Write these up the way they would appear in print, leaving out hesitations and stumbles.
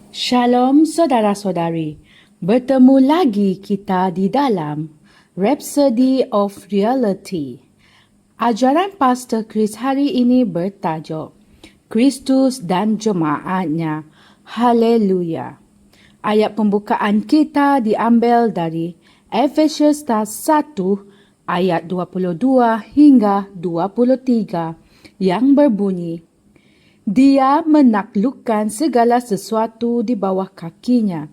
Shalom saudara-saudari, bertemu lagi kita di dalam Rhapsody of Reality. Ajaran Pastor Chris hari ini bertajuk Kristus dan Jemaatnya. Haleluya. Ayat pembukaan kita diambil dari Efesius 1 ayat 22 hingga 23 yang berbunyi, Dia menaklukkan segala sesuatu di bawah kakinya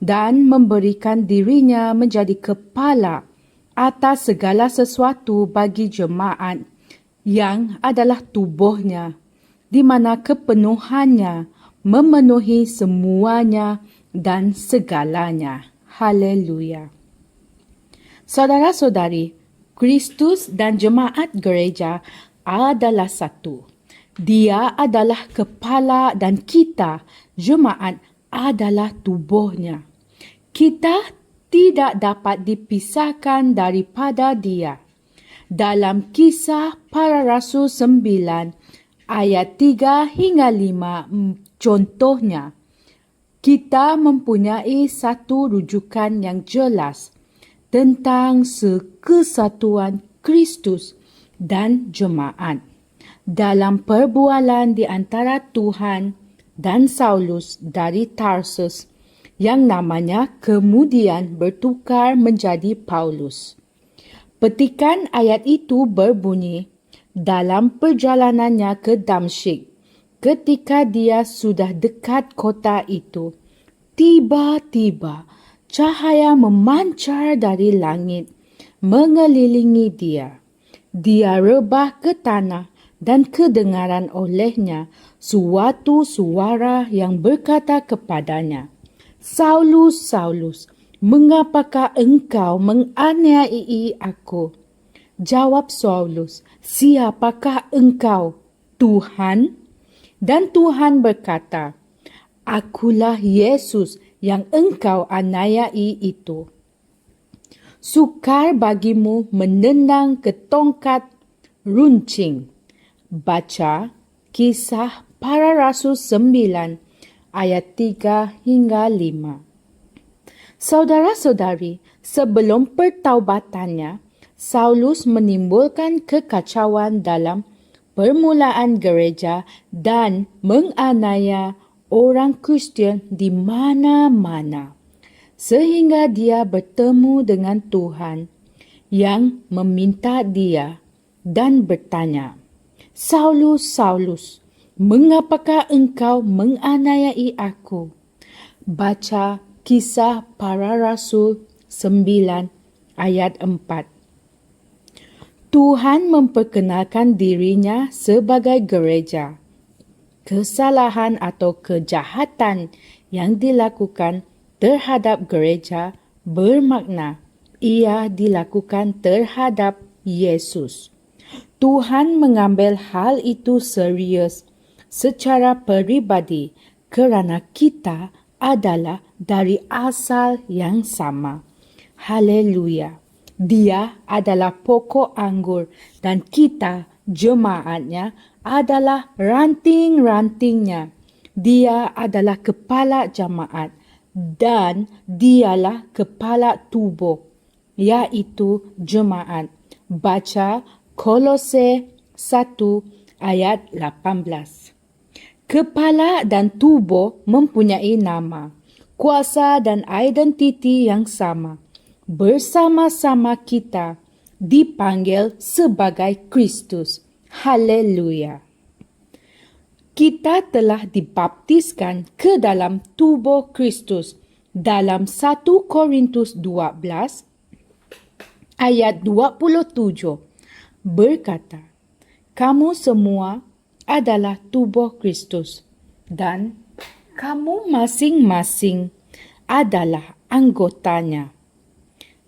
dan memberikan dirinya menjadi kepala atas segala sesuatu bagi jemaat yang adalah tubuhnya, di mana kepenuhannya memenuhi semuanya dan segalanya. Haleluya. Saudara-saudari, Kristus dan jemaat gereja adalah satu. Dia adalah kepala dan kita, jemaat, adalah tubuhnya. Kita tidak dapat dipisahkan daripada dia. Dalam Kisah Para Rasul 9 ayat 3 hingga 5 contohnya, kita mempunyai satu rujukan yang jelas tentang kesatuan Kristus dan jemaat. Dalam perbualan di antara Tuhan dan Saulus dari Tarsus yang namanya kemudian bertukar menjadi Paulus. Petikan ayat itu berbunyi, dalam perjalanannya ke Damsyik, ketika dia sudah dekat kota itu, tiba-tiba cahaya memancar dari langit mengelilingi dia. Dia rebah ke tanah dan kedengaran olehnya suatu suara yang berkata kepadanya, Saulus, Saulus, mengapakah engkau menganiayai aku? Jawab Saulus, siapakah engkau, Tuhan? Dan Tuhan berkata, Akulah Yesus yang engkau aniayai itu. Sukar bagimu menendang ke tongkat runcing. Baca Kisah Para Rasul 9 ayat 3 hingga 5. Saudara-saudari, sebelum pertaubatannya, Saulus menimbulkan kekacauan dalam permulaan gereja dan menganiaya orang Kristian di mana-mana, sehingga dia bertemu dengan Tuhan yang meminta dia dan bertanya, Saulus, Saulus, mengapakah engkau menganiayai aku? Baca Kisah Para Rasul 9 ayat 4. Tuhan memperkenalkan dirinya sebagai gereja. Kesalahan atau kejahatan yang dilakukan terhadap gereja bermakna ia dilakukan terhadap Yesus. Tuhan mengambil hal itu serius secara peribadi kerana kita adalah dari asal yang sama. Haleluya. Dia adalah pokok anggur dan kita, jemaatnya, adalah ranting-rantingnya. Dia adalah kepala jemaat dan dialah kepala tubuh, yaitu jemaat. Baca Kolose 1 ayat 18. Kepala dan tubuh mempunyai nama, kuasa dan identiti yang sama. Bersama-sama kita dipanggil sebagai Kristus. Haleluya. Kita telah dibaptiskan ke dalam tubuh Kristus dalam 1 Korintus 12 ayat 27 berkata, kamu semua adalah tubuh Kristus dan kamu masing-masing adalah anggotanya.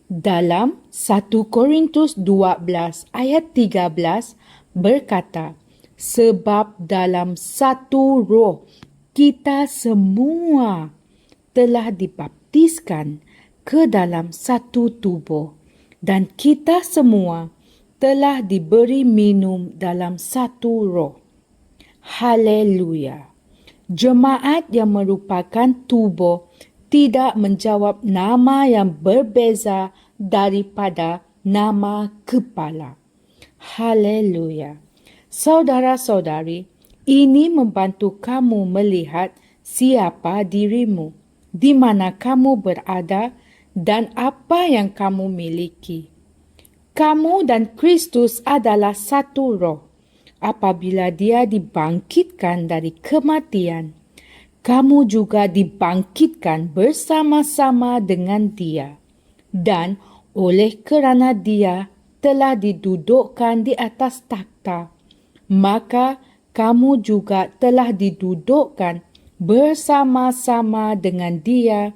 Dalam 1 Korintus 12 ayat 13 berkata, sebab dalam satu roh kita semua telah dibaptiskan ke dalam satu tubuh dan kita semua telah diberi minum dalam satu roh. Haleluya. Jemaat yang merupakan tubuh tidak menjawab nama yang berbeza daripada nama kepala. Haleluya. Saudara-saudari, ini membantu kamu melihat siapa dirimu, di mana kamu berada, dan apa yang kamu miliki. Kamu dan Kristus adalah satu roh. Apabila Dia dibangkitkan dari kematian, kamu juga dibangkitkan bersama-sama dengan Dia. Dan oleh kerana Dia telah didudukkan di atas takhta, maka kamu juga telah didudukkan bersama-sama dengan Dia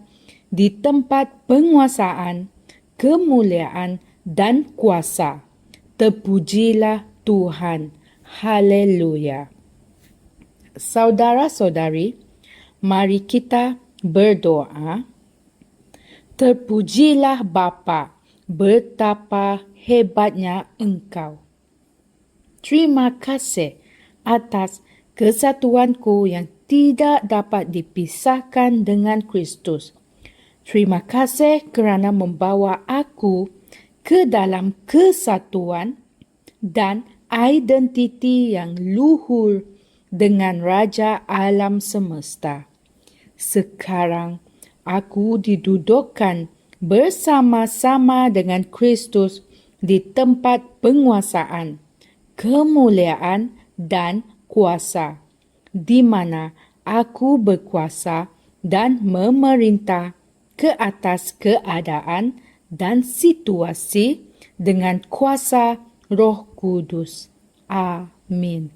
di tempat penguasaan, kemuliaan, dan kuasa. Terpujilah Tuhan. Haleluya. Saudara-saudari, mari kita berdoa. Terpujilah Bapa, betapa hebatnya Engkau. Terima kasih atas kesatuanku yang tidak dapat dipisahkan dengan Kristus. Terima kasih kerana membawa aku ke dalam kesatuan dan identiti yang luhur dengan Raja Alam Semesta. Sekarang aku didudukkan bersama-sama dengan Kristus di tempat penguasaan, kemuliaan dan kuasa, di mana aku berkuasa dan memerintah ke atas keadaan dan situasi dengan kuasa Roh Kudus. Amin.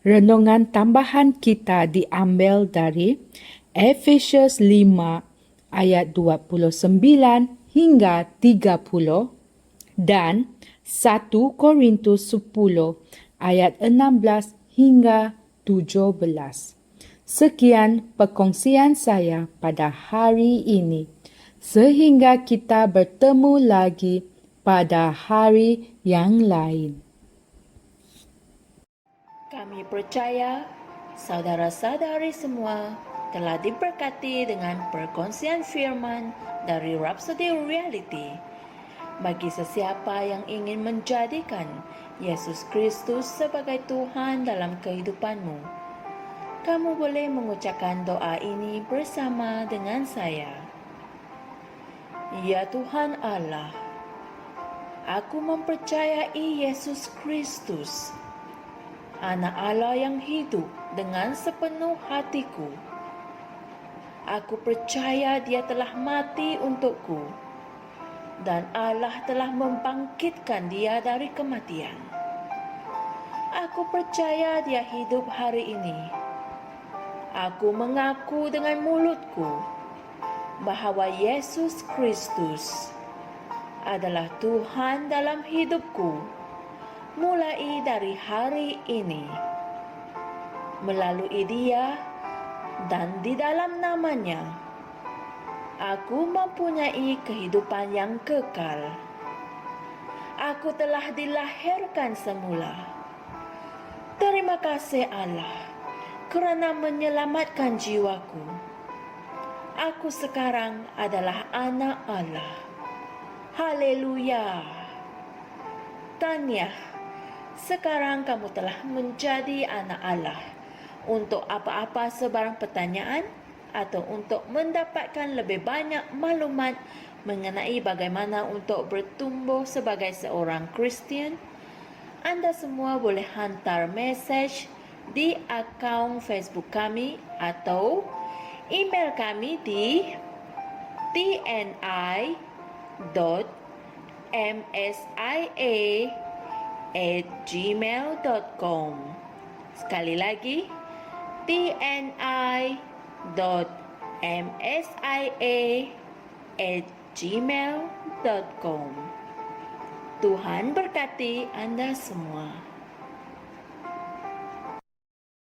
Renungan tambahan kita diambil dari Efesius 5 ayat 29 hingga 30 dan 1 Korintus 10 ayat 16 hingga 17. Sekian perkongsian saya pada hari ini. Sehingga kita bertemu lagi pada hari yang lain. Kami percaya saudara-saudari semua telah diberkati dengan perkongsian firman dari Rhapsody Reality. Bagi sesiapa yang ingin menjadikan Yesus Kristus sebagai Tuhan dalam kehidupanmu, kamu boleh mengucapkan doa ini bersama dengan saya. Ya Tuhan Allah, aku mempercayai Yesus Kristus, Anak Allah yang hidup dengan sepenuh hatiku. Aku percaya Dia telah mati untukku dan Allah telah membangkitkan Dia dari kematian. Aku percaya Dia hidup hari ini. Aku mengaku dengan mulutku bahawa Yesus Kristus adalah Tuhan dalam hidupku mulai dari hari ini. Melalui Dia dan di dalam nama-Nya, aku mempunyai kehidupan yang kekal. Aku telah dilahirkan semula. Terima kasih Allah kerana menyelamatkan jiwaku. Aku sekarang adalah anak Allah. Haleluya. Tanya, sekarang kamu telah menjadi anak Allah. Untuk apa-apa sebarang pertanyaan atau untuk mendapatkan lebih banyak maklumat mengenai bagaimana untuk bertumbuh sebagai seorang Kristian, anda semua boleh hantar mesej di akaun Facebook kami atau email kami di tni.msia@gmail.com. Sekali lagi, tni.msia@gmail.com. Tuhan berkati Anda semua.